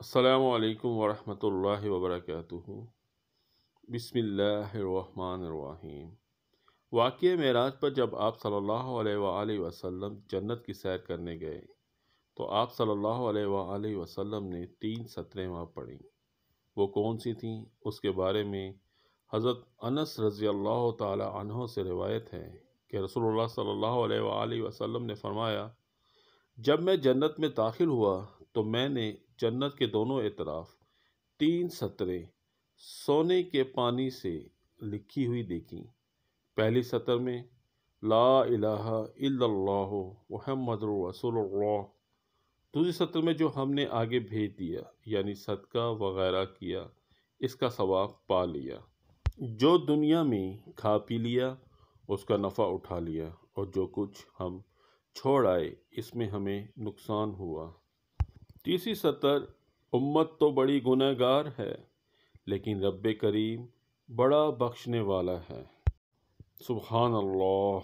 السلام علیکم ورحمۃ اللہ وبرکاتہ۔ بسم اللہ الرحمن الرحیم۔ واقعہ معراج پر جب آپ صلی اللہ علیہ وآلہ وسلم جنت کی سیر کرنے گئے تو آپ صلی اللہ علیہ وآلہ وسلم نے 3 سطریں وہاں پڑھیں۔ وہ کون سی تھیں؟ اس کے بارے میں حضرت انس رضی اللہ تعالی عنہ سے روایت ہے کہ رسول اللہ صلی اللہ علیہ وآلہ وسلم نے فرمایا، جب میں جنت میں داخل ہوا تو میں نے جنت کے دونوں اطراف 3 سطریں سونے کے پانی سے لکھی ہوئی دیکھیں۔ پہلی سطر میں لا الہ الا اللہ محمد رسول اللہ، دوسری سطر میں جو ہم نے آگے بھیج دیا یعنی صدقہ وغیرہ کیا اس کا ثواب پا لیا، جو دنیا میں کھا پی لیا اس کا نفع اٹھا لیا، اور جو کچھ ہم چھوڑ آئے اس میں ہمیں نقصان ہوا۔ تیسری سطر امت تو بڑی گناہ گار ہے لیکن رب کریم بڑا بخشنے والا ہے۔ سبحان اللہ۔